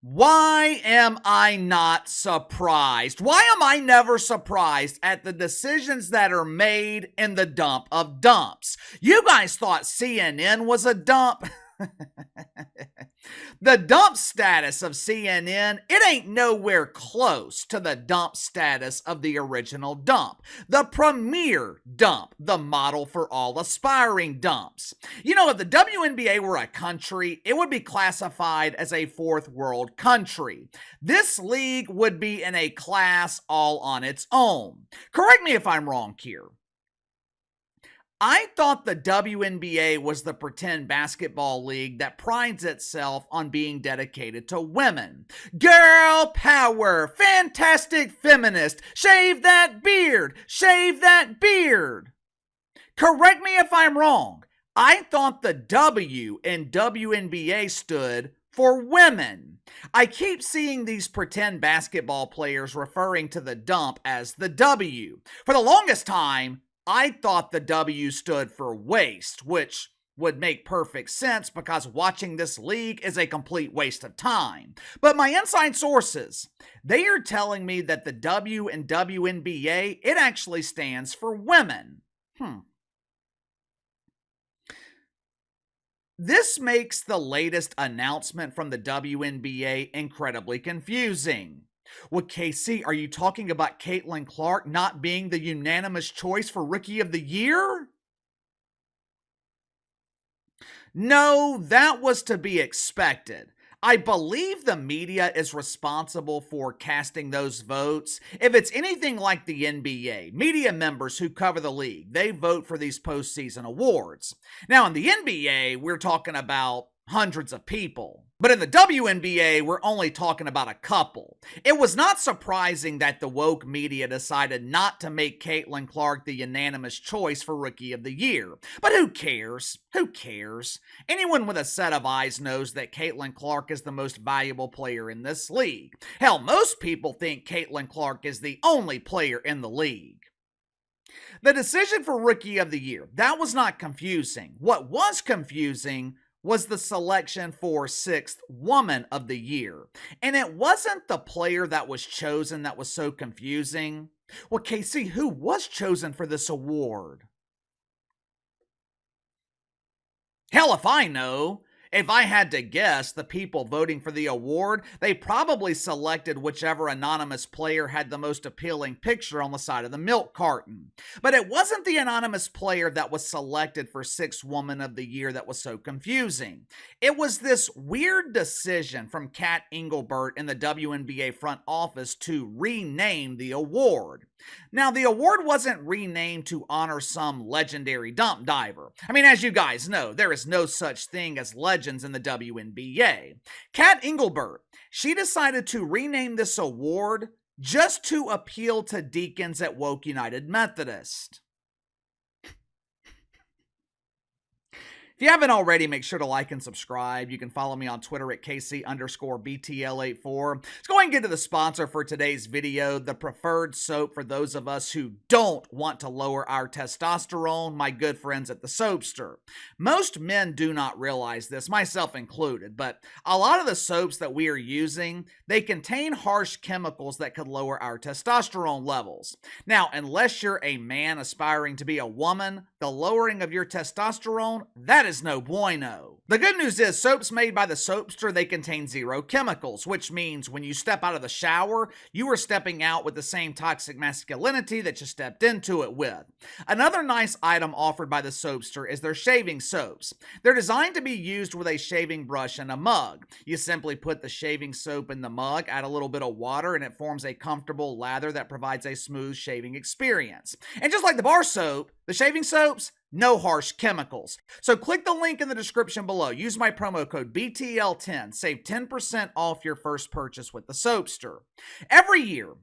Why am I not surprised? Why am I never surprised at the decisions that are made in the dump of dumps? You guys thought CNN was a dump? The dump status of CNN, it ain't nowhere close to the dump status of the original dump. The premier dump, the model for all aspiring dumps. You know, if the WNBA were a country, it would be classified as a fourth world country. This league would be in a class all on its own. Correct me if I'm wrong here. I thought the WNBA was the pretend basketball league that prides itself on being dedicated to women. Girl power, fantastic feminist, shave that beard, shave that beard. Correct me if I'm wrong. I thought the W in WNBA stood for women. I keep seeing these pretend basketball players referring to the dump as the W. For the longest time, I thought the W stood for waste, which would make perfect sense because watching this league is a complete waste of time. But my inside sources, they are telling me that the W in WNBA, it actually stands for women. This makes the latest announcement from the WNBA incredibly confusing. Well, KC, are you talking about Caitlin Clark not being the unanimous choice for Rookie of the Year? No, that was to be expected. I believe the media is responsible for casting those votes. If it's anything like the NBA, media members who cover the league, they vote for these postseason awards. Now, in the NBA, we're talking about hundreds of people. But in the WNBA, we're only talking about a couple. It was not surprising that the woke media decided not to make Caitlin Clark the unanimous choice for Rookie of the Year. But who cares? Who cares? Anyone with a set of eyes knows that Caitlin Clark is the most valuable player in this league. Hell, most people think Caitlin Clark is the only player in the league. The decision for Rookie of the Year, that was not confusing. What was confusing was the selection for 6th Woman of the Year. And it wasn't the player that was chosen that was so confusing. Well, KC, who was chosen for this award? Hell if I know. If I had to guess, the people voting for the award, they probably selected whichever anonymous player had the most appealing picture on the side of the milk carton. But it wasn't the anonymous player that was selected for 6th Woman of the Year that was so confusing. It was this weird decision from Kat Engelbert in the WNBA front office to rename the award. Now, the award wasn't renamed to honor some legendary dump diver. I mean, as you guys know, there is no such thing as legends in the WNBA. Kat Engelbert, she decided to rename this award just to appeal to deacons at Woke United Methodist. If you haven't already, make sure to like and subscribe. You can follow me on Twitter at KC_BTL84. Let's go ahead and get to the sponsor for today's video, the preferred soap for those of us who don't want to lower our testosterone, my good friends at the Soapster. Most men do not realize this, myself included, but a lot of the soaps that we are using, they contain harsh chemicals that could lower our testosterone levels. Now, unless you're a man aspiring to be a woman, the lowering of your testosterone, that is no bueno. The good news is soaps made by the Soapster, they contain 0 chemicals, which means when you step out of the shower, you are stepping out with the same toxic masculinity that you stepped into it with. Another nice item offered by the Soapster is their shaving soaps. They're designed to be used with a shaving brush and a mug. You simply put the shaving soap in the mug, add a little bit of water, and it forms a comfortable lather that provides a smooth shaving experience. And just like the bar soap, the shaving soaps, no harsh chemicals. So click the link in the description below. Use my promo code BTL10. Save 10% off your first purchase with the Soapster. Every year,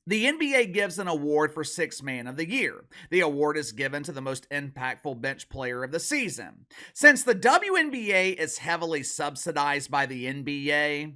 the NBA gives an award for 6th Man of the Year. The award is given to the most impactful bench player of the season. Since the WNBA is heavily subsidized by the NBA,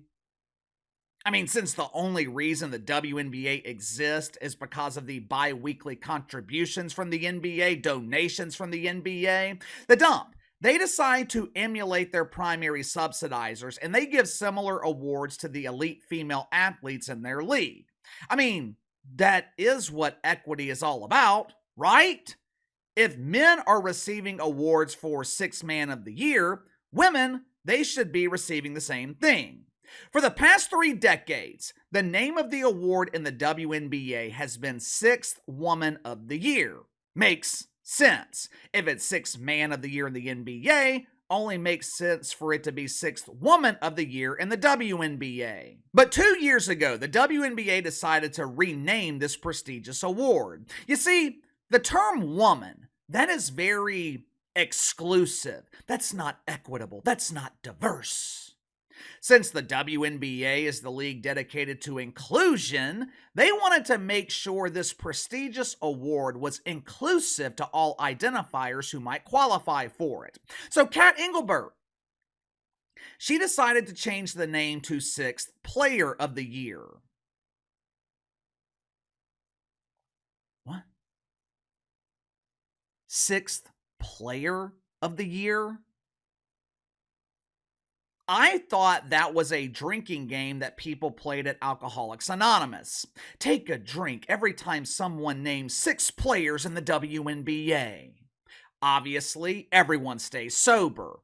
since the only reason the WNBA exists is because of the bi-weekly contributions from the NBA, donations from the NBA, the dump, they decide to emulate their primary subsidizers and they give similar awards to the elite female athletes in their league. I mean, that is what equity is all about, right? If men are receiving awards for Sixth Man of the Year, women, they should be receiving the same thing. For the past 3 decades, the name of the award in the WNBA has been Sixth Woman of the Year. Makes sense. If it's Sixth Man of the Year in the NBA, only makes sense for it to be Sixth Woman of the Year in the WNBA. But 2 years ago, the WNBA decided to rename this prestigious award. You see, the term woman, that is very exclusive. That's not equitable. That's not diverse. Since the WNBA is the league dedicated to inclusion, they wanted to make sure this prestigious award was inclusive to all identifiers who might qualify for it. So Kat Engelbert, she decided to change the name to Sixth Player of the Year. What? Sixth Player of the Year? I thought that was a drinking game that people played at Alcoholics Anonymous. Take a drink every time someone names 6 players in the WNBA. Obviously, everyone stays sober.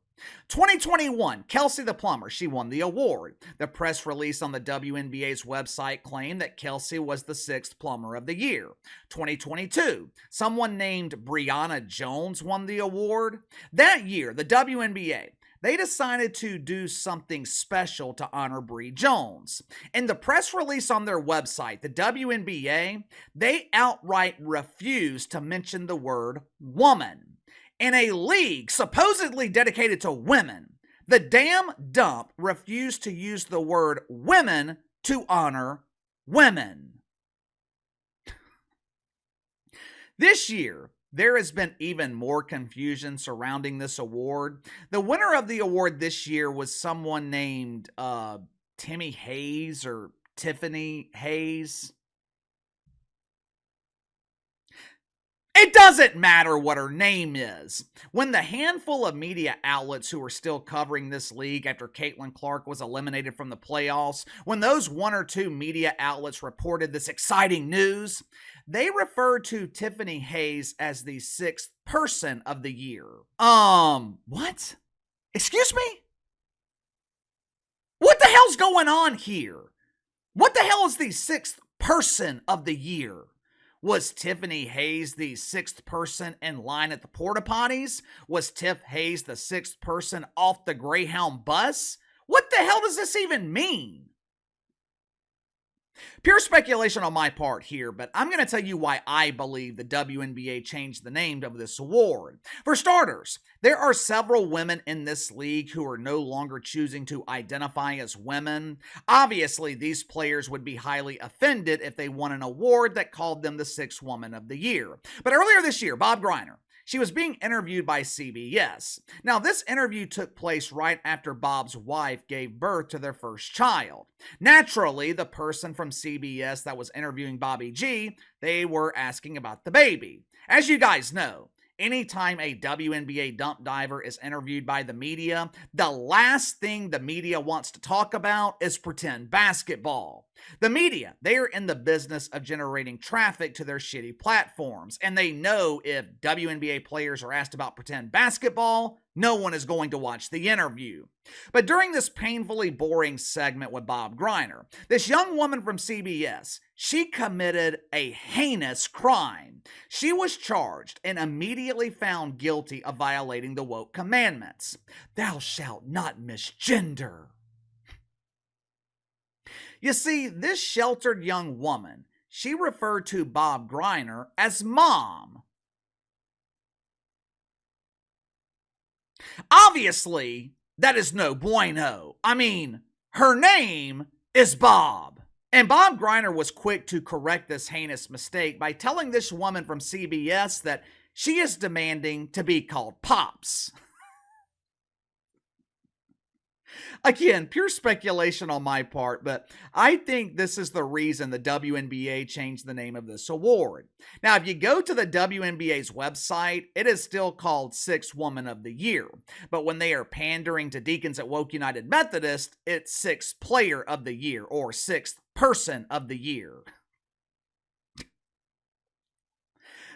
2021, Kelsey the Plumber, she won the award. The press release on the WNBA's website claimed that Kelsey was the 6th Plumber of the Year. 2022, someone named Brianna Jones won the award. That year, the WNBA, they decided to do something special to honor Bree Jones. In the press release on their website, the WNBA, they outright refused to mention the word woman. In a league supposedly dedicated to women, the damn dump refused to use the word women to honor women. This year, there has been even more confusion surrounding this award. The winner of the award this year was someone named Timmy Hayes or Tiffany Hayes. It doesn't matter what her name is. When the handful of media outlets who are still covering this league after Caitlin Clark was eliminated from the playoffs, when those 1 or 2 media outlets reported this exciting news, they referred to Tiffany Hayes as the 6th person of the year. What? Excuse me? What the hell's going on here? What the hell is the 6th person of the year? Was Tiffany Hayes the 6th person in line at the porta potties? Was Tiff Hayes the 6th person off the Greyhound bus? What the hell does this even mean? Pure speculation on my part here, but I'm going to tell you why I believe the WNBA changed the name of this award. For starters, there are several women in this league who are no longer choosing to identify as women. Obviously, these players would be highly offended if they won an award that called them the 6th Woman of the Year. But earlier this year, Bob Griner, she was being interviewed by CBS. Now, this interview took place right after Bob's wife gave birth to their first child. Naturally, the person from CBS that was interviewing Bobby G, they were asking about the baby. As you guys know, anytime a WNBA dump diver is interviewed by the media, the last thing the media wants to talk about is pretend basketball. The media, they are in the business of generating traffic to their shitty platforms, and they know if WNBA players are asked about pretend basketball, no one is going to watch the interview. But during this painfully boring segment with Bob Griner, this young woman from CBS, she committed a heinous crime. She was charged and immediately found guilty of violating the woke commandments. Thou shalt not misgender. You see, this sheltered young woman, she referred to Bob Griner as Mom. Obviously, that is no bueno. I mean, her name is Bob. And Bob Griner was quick to correct this heinous mistake by telling this woman from CBS that she is demanding to be called Pops. Again, pure speculation on my part, but I think this is the reason the WNBA changed the name of this award. Now, if you go to the WNBA's website, it is still called Sixth Woman of the Year. But when they are pandering to deacons at Woke United Methodist, it's Sixth Player of the Year or Sixth Person of the Year.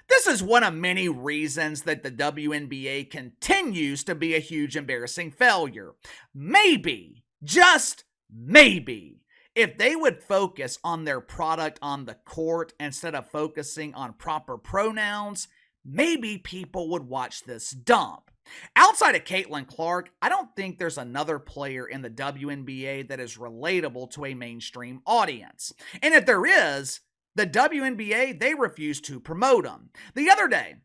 This is one of many reasons that the WNBA continues to be a huge embarrassing failure. Maybe, just maybe, if they would focus on their product on the court instead of focusing on proper pronouns, maybe people would watch this dump. Outside of Caitlin Clark, I don't think there's another player in the WNBA that is relatable to a mainstream audience. And if there is, the WNBA, they refuse to promote them. The other day,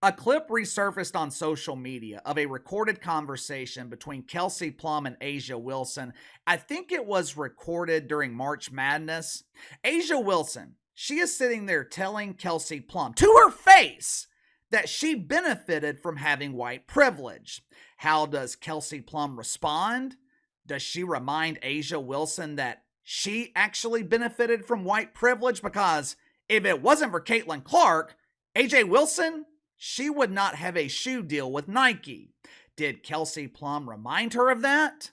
a clip resurfaced on social media of a recorded conversation between Kelsey Plum and A'ja Wilson. I think it was recorded during March Madness. A'ja Wilson, she is sitting there telling Kelsey Plum to her face that she benefited from having white privilege. How does Kelsey Plum respond? Does she remind A'ja Wilson that she actually benefited from white privilege? Because if it wasn't for Caitlin Clark, A'ja Wilson, she would not have a shoe deal with Nike. Did Kelsey Plum remind her of that?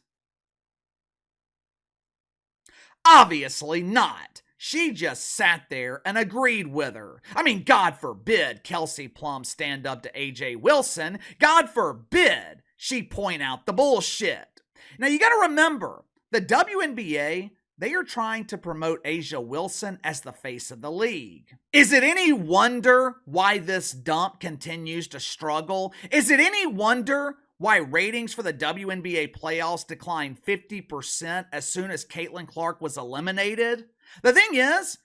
Obviously not. She just sat there and agreed with her. I mean, God forbid Kelsey Plum stand up to A'ja Wilson. God forbid she point out the bullshit. Now you got to remember, the WNBA, they are trying to promote A'ja Wilson as the face of the league. Is it any wonder why this dump continues to struggle? Is it any wonder why ratings for the WNBA playoffs declined 50% as soon as Caitlin Clark was eliminated? The thing is,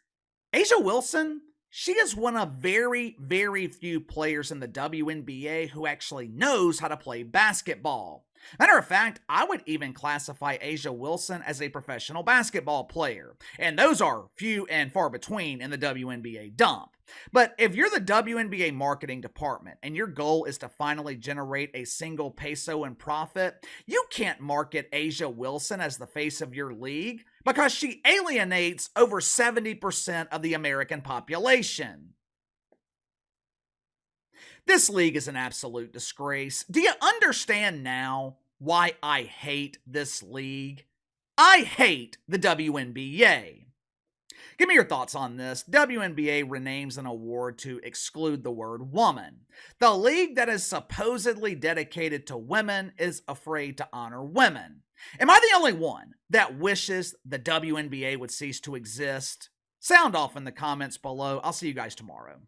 A'ja Wilson, she is one of very, very few players in the WNBA who actually knows how to play basketball. Matter of fact, I would even classify A'ja Wilson as a professional basketball player, and those are few and far between in the WNBA dump. But if you're the WNBA marketing department and your goal is to finally generate a single peso in profit, you can't market A'ja Wilson as the face of your league because she alienates over 70% of the American population. This league is an absolute disgrace. Do you understand now why I hate this league? I hate the WNBA. Give me your thoughts on this. WNBA renames an award to exclude the word woman. The league that is supposedly dedicated to women is afraid to honor women. Am I the only one that wishes the WNBA would cease to exist? Sound off in the comments below. I'll see you guys tomorrow.